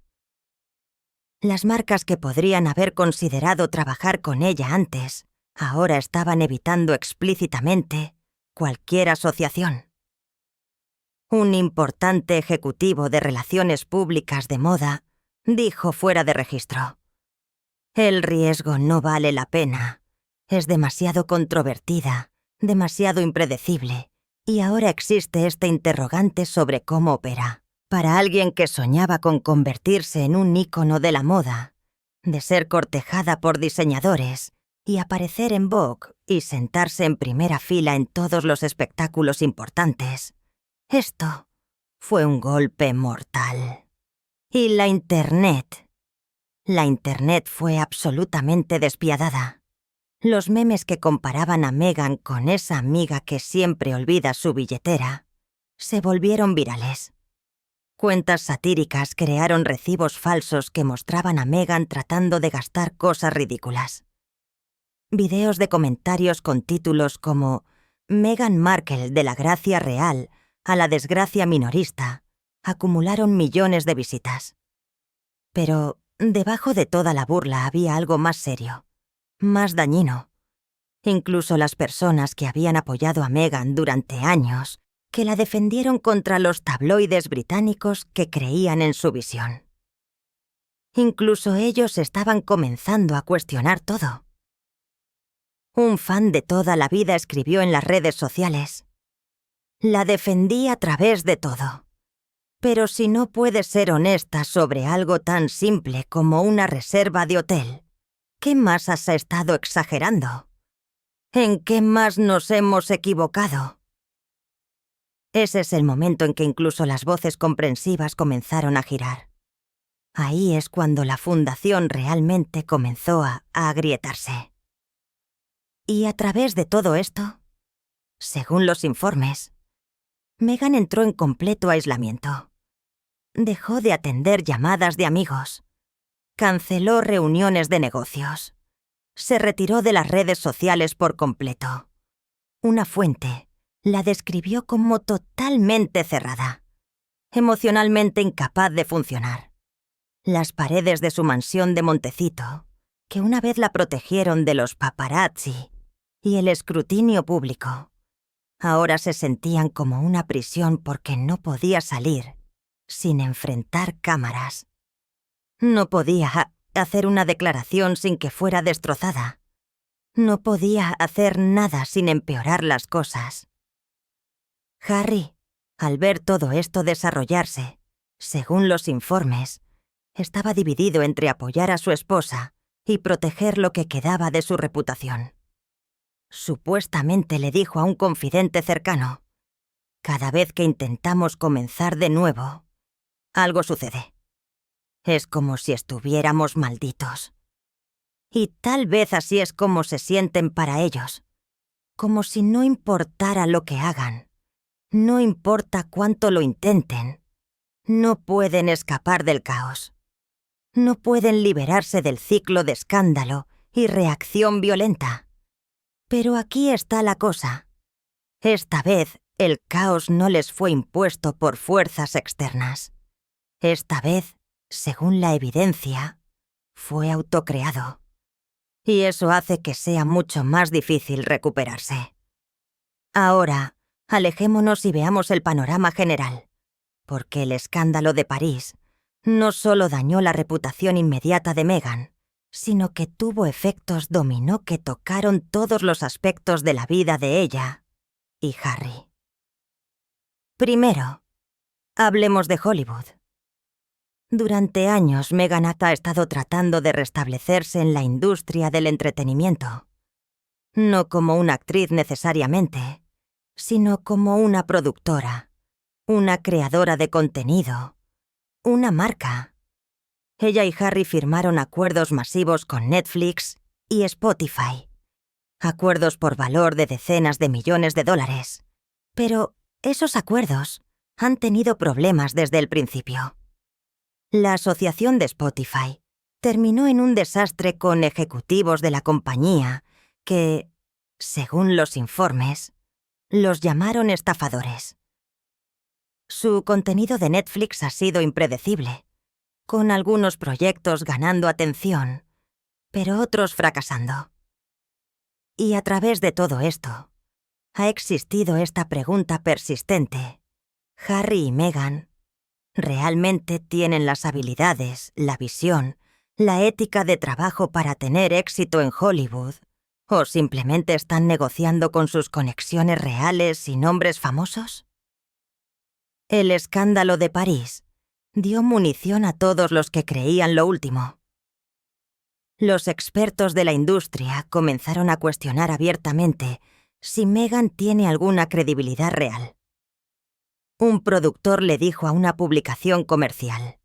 Las marcas que podrían haber considerado trabajar con ella antes, ahora estaban evitando explícitamente cualquier asociación. Un importante ejecutivo de relaciones públicas de moda dijo fuera de registro: «El riesgo no vale la pena. Es demasiado controvertida, demasiado impredecible, y ahora existe este interrogante sobre cómo opera. Para alguien que soñaba con convertirse en un ícono de la moda, de ser cortejada por diseñadores y aparecer en Vogue y sentarse en primera fila en todos los espectáculos importantes, esto fue un golpe mortal. Y la Internet fue absolutamente despiadada. Los memes que comparaban a Meghan con esa amiga que siempre olvida su billetera se volvieron virales. Cuentas satíricas crearon recibos falsos que mostraban a Meghan tratando de gastar cosas ridículas. Videos de comentarios con títulos como «Meghan Markle de la gracia real a la desgracia minorista» acumularon millones de visitas. Pero debajo de toda la burla había algo más serio, más dañino. Incluso las personas que habían apoyado a Meghan durante años, que la defendieron contra los tabloides británicos que creían en su visión. Incluso ellos estaban comenzando a cuestionar todo. Un fan de toda la vida escribió en las redes sociales: «La defendí a través de todo. Pero si no puedes ser honesta sobre algo tan simple como una reserva de hotel, ¿qué más has estado exagerando? ¿En qué más nos hemos equivocado?». Ese es el momento en que incluso las voces comprensivas comenzaron a girar. Ahí es cuando la fundación realmente comenzó a agrietarse. Y a través de todo esto, según los informes, Meghan entró en completo aislamiento. Dejó de atender llamadas de amigos. Canceló reuniones de negocios. Se retiró de las redes sociales por completo. Una fuente la describió como totalmente cerrada, emocionalmente incapaz de funcionar. Las paredes de su mansión de Montecito, que una vez la protegieron de los paparazzi y el escrutinio público, ahora se sentían como una prisión porque no podía salir sin enfrentar cámaras. No podía hacer una declaración sin que fuera destrozada. No podía hacer nada sin empeorar las cosas. Harry, al ver todo esto desarrollarse, según los informes, estaba dividido entre apoyar a su esposa y proteger lo que quedaba de su reputación. Supuestamente le dijo a un confidente cercano: «Cada vez que intentamos comenzar de nuevo, algo sucede. Es como si estuviéramos malditos». Y tal vez así es como se sienten para ellos, como si no importara lo que hagan, no importa cuánto lo intenten, no pueden escapar del caos. No pueden liberarse del ciclo de escándalo y reacción violenta. Pero aquí está la cosa. Esta vez el caos no les fue impuesto por fuerzas externas. Esta vez, según la evidencia, fue autocreado. Y eso hace que sea mucho más difícil recuperarse. Ahora, alejémonos y veamos el panorama general, porque el escándalo de París no solo dañó la reputación inmediata de Meghan, sino que tuvo efectos dominó que tocaron todos los aspectos de la vida de ella y Harry. Primero, hablemos de Hollywood. Durante años, Meghan ha estado tratando de restablecerse en la industria del entretenimiento, no como una actriz necesariamente, sino como una productora, una creadora de contenido, una marca. Ella y Harry firmaron acuerdos masivos con Netflix y Spotify, acuerdos por valor de decenas de millones de dólares. Pero esos acuerdos han tenido problemas desde el principio. La asociación de Spotify terminó en un desastre con ejecutivos de la compañía que, según los informes, los llamaron estafadores. Su contenido de Netflix ha sido impredecible, con algunos proyectos ganando atención, pero otros fracasando. Y a través de todo esto, ha existido esta pregunta persistente. ¿Harry y Meghan realmente tienen las habilidades, la visión, la ética de trabajo para tener éxito en Hollywood? ¿O simplemente están negociando con sus conexiones reales y nombres famosos? El escándalo de París dio munición a todos los que creían lo último. Los expertos de la industria comenzaron a cuestionar abiertamente si Meghan tiene alguna credibilidad real. Un productor le dijo a una publicación comercial: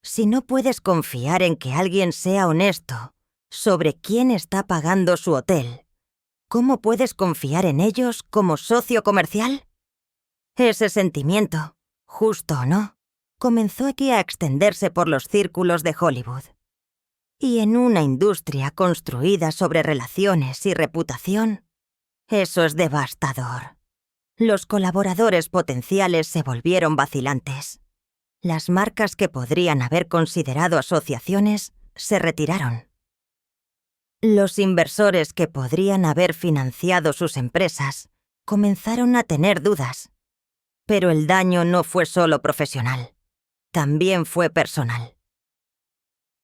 «Si no puedes confiar en que alguien sea honesto sobre quién está pagando su hotel, ¿cómo puedes confiar en ellos como socio comercial?». Ese sentimiento, justo o no, comenzó aquí a extenderse por los círculos de Hollywood. Y en una industria construida sobre relaciones y reputación, eso es devastador. Los colaboradores potenciales se volvieron vacilantes. Las marcas que podrían haber considerado asociaciones se retiraron. Los inversores que podrían haber financiado sus empresas comenzaron a tener dudas. Pero el daño no fue solo profesional, también fue personal.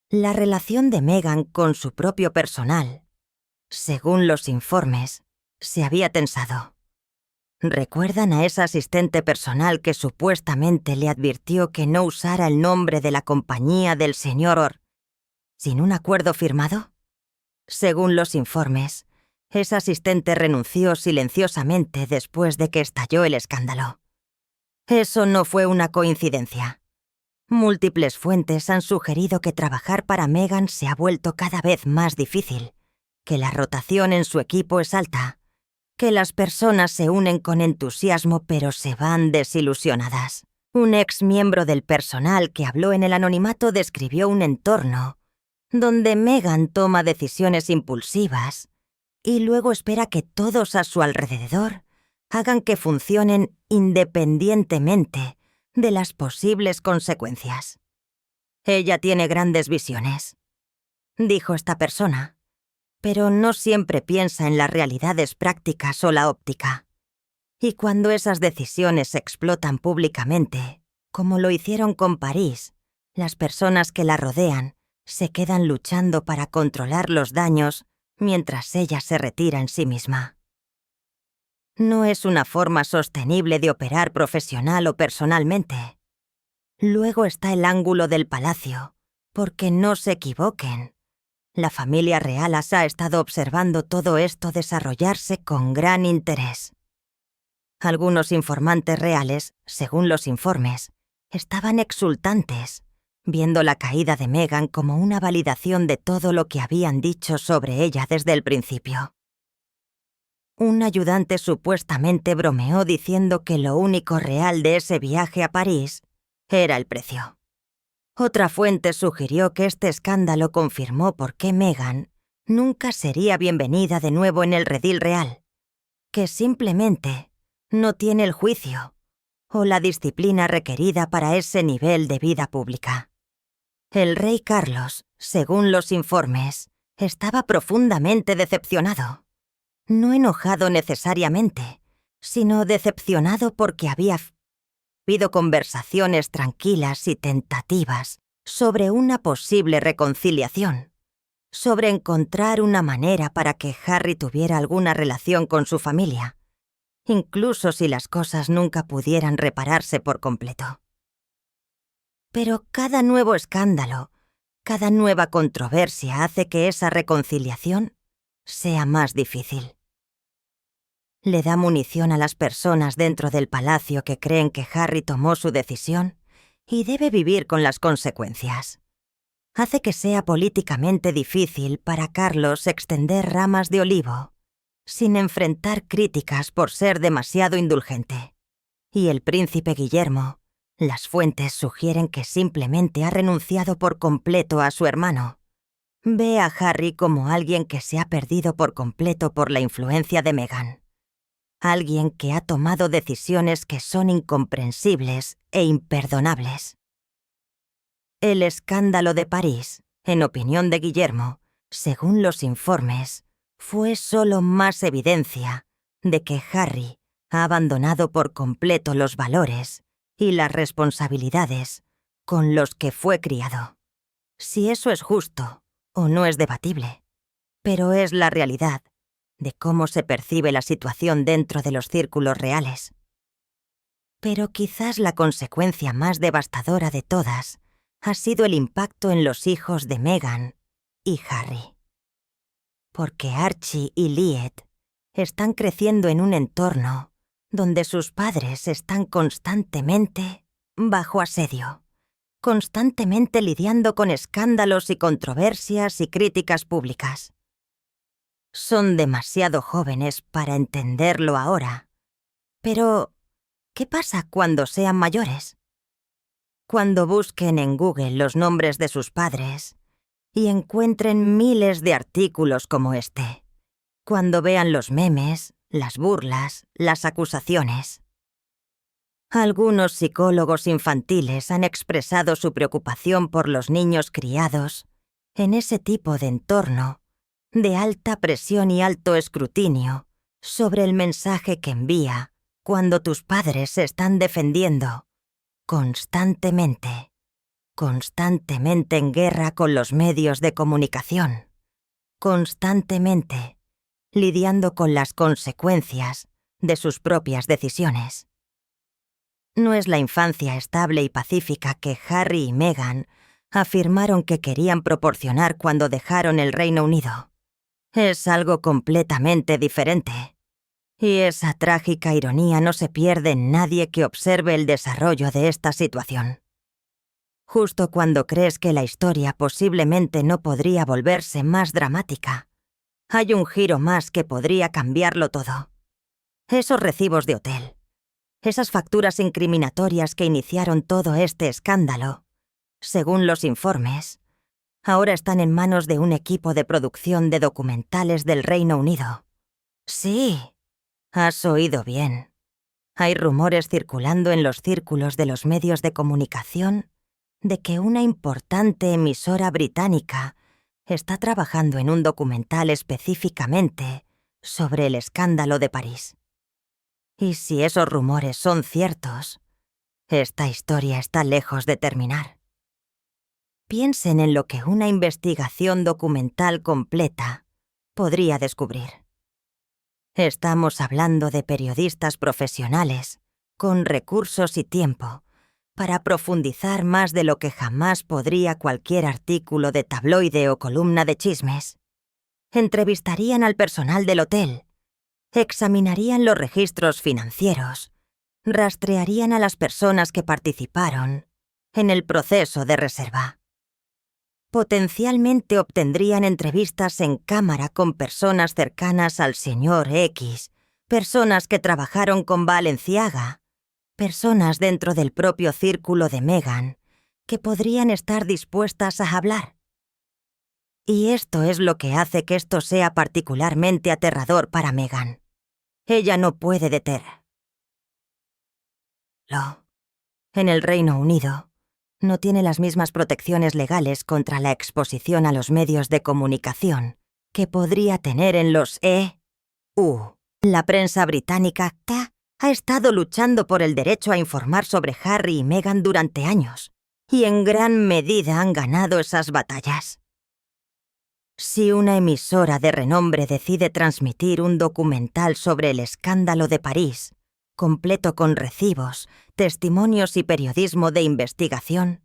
La relación de Meghan con su propio personal, según los informes, se había tensado. ¿Recuerdan a esa asistente personal que supuestamente le advirtió que no usara el nombre de la compañía del señor Orr sin un acuerdo firmado? Según los informes, esa asistente renunció silenciosamente después de que estalló el escándalo. Eso no fue una coincidencia. Múltiples fuentes han sugerido que trabajar para Meghan se ha vuelto cada vez más difícil, que la rotación en su equipo es alta, que las personas se unen con entusiasmo pero se van desilusionadas. Un ex miembro del personal que habló en el anonimato describió un entorno donde Meghan toma decisiones impulsivas y luego espera que todos a su alrededor hagan que funcionen independientemente de las posibles consecuencias. Ella tiene grandes visiones, dijo esta persona, pero no siempre piensa en las realidades prácticas o la óptica. Y cuando esas decisiones explotan públicamente, como lo hicieron con París, las personas que la rodean se quedan luchando para controlar los daños mientras ella se retira en sí misma. No es una forma sostenible de operar profesional o personalmente. Luego está el ángulo del palacio, porque no se equivoquen. La familia real ha estado observando todo esto desarrollarse con gran interés. Algunos informantes reales, según los informes, estaban exultantes, viendo la caída de Meghan como una validación de todo lo que habían dicho sobre ella desde el principio. Un ayudante supuestamente bromeó diciendo que lo único real de ese viaje a París era el precio. Otra fuente sugirió que este escándalo confirmó por qué Meghan nunca sería bienvenida de nuevo en el redil real, que simplemente no tiene el juicio o la disciplina requerida para ese nivel de vida pública. El rey Carlos, según los informes, estaba profundamente decepcionado. No enojado necesariamente, sino decepcionado porque había habido conversaciones tranquilas y tentativas sobre una posible reconciliación, sobre encontrar una manera para que Harry tuviera alguna relación con su familia, incluso si las cosas nunca pudieran repararse por completo. Pero cada nuevo escándalo, cada nueva controversia hace que esa reconciliación sea más difícil. Le da munición a las personas dentro del palacio que creen que Harry tomó su decisión y debe vivir con las consecuencias. Hace que sea políticamente difícil para Carlos extender ramas de olivo sin enfrentar críticas por ser demasiado indulgente. Y el príncipe Guillermo, las fuentes sugieren que simplemente ha renunciado por completo a su hermano. Ve a Harry como alguien que se ha perdido por completo por la influencia de Meghan. Alguien que ha tomado decisiones que son incomprensibles e imperdonables. El escándalo de París, en opinión de Guillermo, según los informes, fue solo más evidencia de que Harry ha abandonado por completo los valores y las responsabilidades con los que fue criado. Si eso es justo o no es debatible, pero es la realidad de cómo se percibe la situación dentro de los círculos reales. Pero quizás la consecuencia más devastadora de todas ha sido el impacto en los hijos de Meghan y Harry. Porque Archie y Liet están creciendo en un entorno donde sus padres están constantemente bajo asedio, constantemente lidiando con escándalos y controversias y críticas públicas. Son demasiado jóvenes para entenderlo ahora. Pero, ¿qué pasa cuando sean mayores? Cuando busquen en Google los nombres de sus padres y encuentren miles de artículos como este. Cuando vean los memes, las burlas, las acusaciones. Algunos psicólogos infantiles han expresado su preocupación por los niños criados en ese tipo de entorno de alta presión y alto escrutinio sobre el mensaje que envía cuando tus padres se están defendiendo constantemente en guerra con los medios de comunicación, constantemente lidiando con las consecuencias de sus propias decisiones. No es la infancia estable y pacífica que Harry y Meghan afirmaron que querían proporcionar cuando dejaron el Reino Unido. Es algo completamente diferente. Y esa trágica ironía no se pierde en nadie que observe el desarrollo de esta situación. Justo cuando crees que la historia posiblemente no podría volverse más dramática, hay un giro más que podría cambiarlo todo. Esos recibos de hotel, esas facturas incriminatorias que iniciaron todo este escándalo, según los informes, ahora están en manos de un equipo de producción de documentales del Reino Unido. Sí, has oído bien. Hay rumores circulando en los círculos de los medios de comunicación de que una importante emisora británica está trabajando en un documental específicamente sobre el escándalo de París. Y si esos rumores son ciertos, esta historia está lejos de terminar. Piensen en lo que una investigación documental completa podría descubrir. Estamos hablando de periodistas profesionales, con recursos y tiempo, para profundizar más de lo que jamás podría cualquier artículo de tabloide o columna de chismes. Entrevistarían al personal del hotel, examinarían los registros financieros, rastrearían a las personas que participaron en el proceso de reserva. Potencialmente obtendrían entrevistas en cámara con personas cercanas al señor X, personas que trabajaron con Balenciaga, personas dentro del propio círculo de Meghan que podrían estar dispuestas a hablar. Y esto es lo que hace que esto sea particularmente aterrador para Meghan. Ella no puede detenerlo. En el Reino Unido, no tiene las mismas protecciones legales contra la exposición a los medios de comunicación que podría tener en los EU. La prensa británica ha estado luchando por el derecho a informar sobre Harry y Meghan durante años, y en gran medida han ganado esas batallas. Si una emisora de renombre decide transmitir un documental sobre el escándalo de París, completo con recibos, testimonios y periodismo de investigación,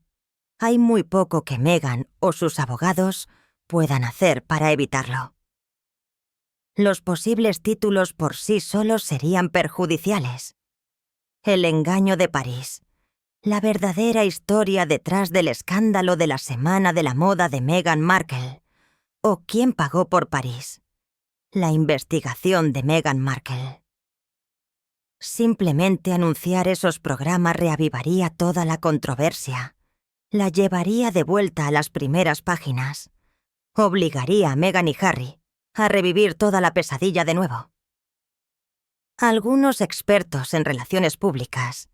hay muy poco que Meghan o sus abogados puedan hacer para evitarlo. Los posibles títulos por sí solos serían perjudiciales. El engaño de París, la verdadera historia detrás del escándalo de la Semana de la Moda de Meghan Markle, o quién pagó por París, la investigación de Meghan Markle. Simplemente anunciar esos programas reavivaría toda la controversia, la llevaría de vuelta a las primeras páginas, obligaría a Meghan y Harry a revivir toda la pesadilla de nuevo. Algunos expertos en relaciones públicas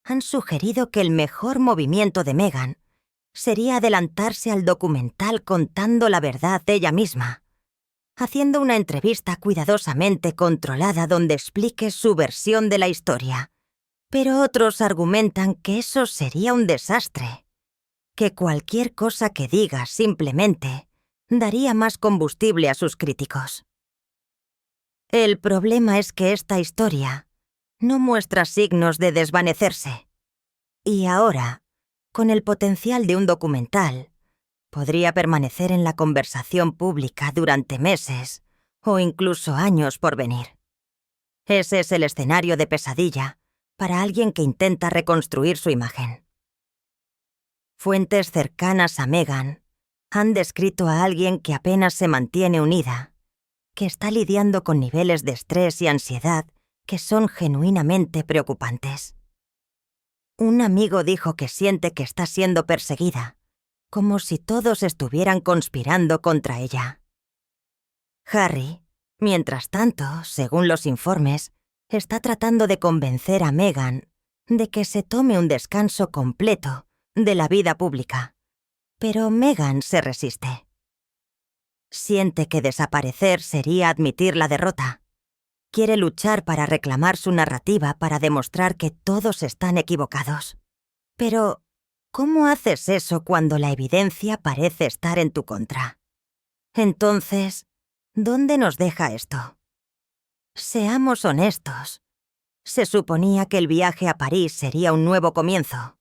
han sugerido que el mejor movimiento de Meghan sería adelantarse al documental contando la verdad de ella misma, haciendo una entrevista cuidadosamente controlada donde explique su versión de la historia. Pero otros argumentan que eso sería un desastre, que cualquier cosa que diga simplemente daría más combustible a sus críticos. El problema es que esta historia no muestra signos de desvanecerse. Y ahora, con el potencial de un documental, podría permanecer en la conversación pública durante meses o incluso años por venir. Ese es el escenario de pesadilla para alguien que intenta reconstruir su imagen. Fuentes cercanas a Meghan han descrito a alguien que apenas se mantiene unida, que está lidiando con niveles de estrés y ansiedad que son genuinamente preocupantes. Un amigo dijo que siente que está siendo perseguida, como si todos estuvieran conspirando contra ella. Harry, mientras tanto, según los informes, está tratando de convencer a Meghan de que se tome un descanso completo de la vida pública, pero Meghan se resiste. Siente que desaparecer sería admitir la derrota. Quiere luchar para reclamar su narrativa para demostrar que todos están equivocados. Pero, ¿cómo haces eso cuando la evidencia parece estar en tu contra? Entonces, ¿dónde nos deja esto? Seamos honestos. Se suponía que el viaje a París sería un nuevo comienzo.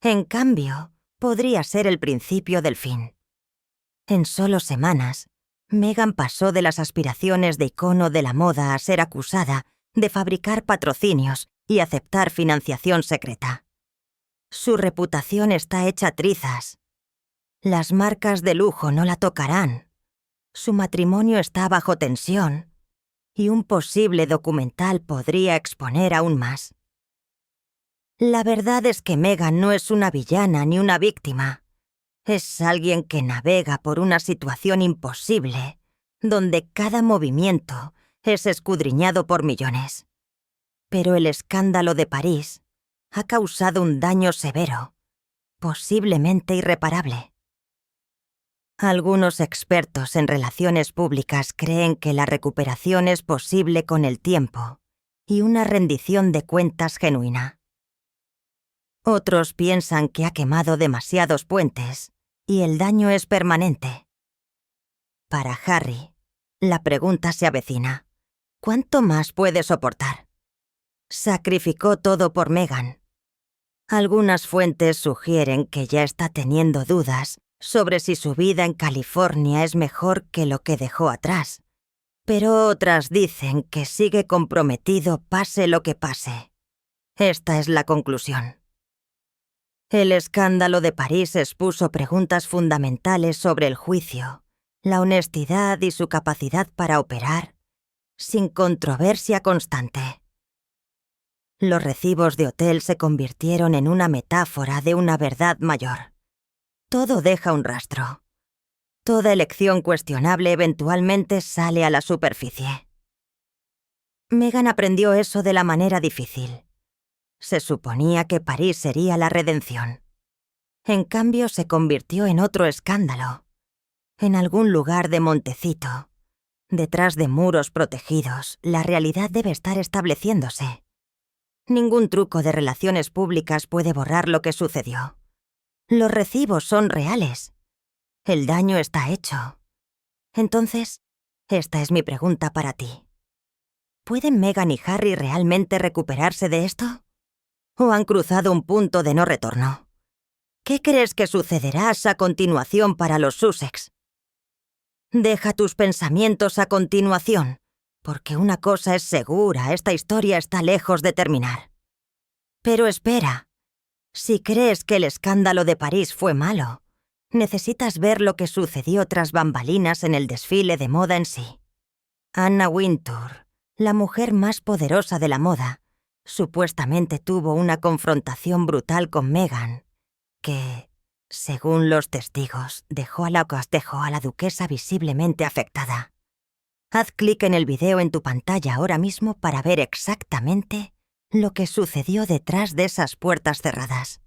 En cambio, podría ser el principio del fin. En solo semanas, Meghan pasó de las aspiraciones de icono de la moda a ser acusada de fabricar patrocinios y aceptar financiación secreta. Su reputación está hecha trizas. Las marcas de lujo no la tocarán. Su matrimonio está bajo tensión y un posible documental podría exponer aún más. La verdad es que Meghan no es una villana ni una víctima. Es alguien que navega por una situación imposible, donde cada movimiento es escudriñado por millones. Pero el escándalo de París ha causado un daño severo, posiblemente irreparable. Algunos expertos en relaciones públicas creen que la recuperación es posible con el tiempo y una rendición de cuentas genuina. Otros piensan que ha quemado demasiados puentes y el daño es permanente. Para Harry, la pregunta se avecina: ¿cuánto más puede soportar? Sacrificó todo por Meghan. Algunas fuentes sugieren que ya está teniendo dudas sobre si su vida en California es mejor que lo que dejó atrás, pero otras dicen que sigue comprometido pase lo que pase. Esta es la conclusión. El escándalo de París expuso preguntas fundamentales sobre el juicio, la honestidad y su capacidad para operar sin controversia constante. Los recibos de hotel se convirtieron en una metáfora de una verdad mayor. Todo deja un rastro. Toda elección cuestionable eventualmente sale a la superficie. Meghan aprendió eso de la manera difícil. Se suponía que París sería la redención. En cambio, se convirtió en otro escándalo. En algún lugar de Montecito, detrás de muros protegidos, la realidad debe estar estableciéndose. Ningún truco de relaciones públicas puede borrar lo que sucedió. Los recibos son reales. El daño está hecho. Entonces, esta es mi pregunta para ti. ¿Pueden Meghan y Harry realmente recuperarse de esto? ¿O han cruzado un punto de no retorno? ¿Qué crees que sucederá a continuación para los Sussex? Deja tus pensamientos a continuación, porque una cosa es segura, esta historia está lejos de terminar. Pero espera, si crees que el escándalo de París fue malo, necesitas ver lo que sucedió tras bambalinas en el desfile de moda en sí. Anna Wintour, la mujer más poderosa de la moda, supuestamente tuvo una confrontación brutal con Meghan, que, según los testigos, dejó a la duquesa visiblemente afectada. Haz clic en el video en tu pantalla ahora mismo para ver exactamente lo que sucedió detrás de esas puertas cerradas.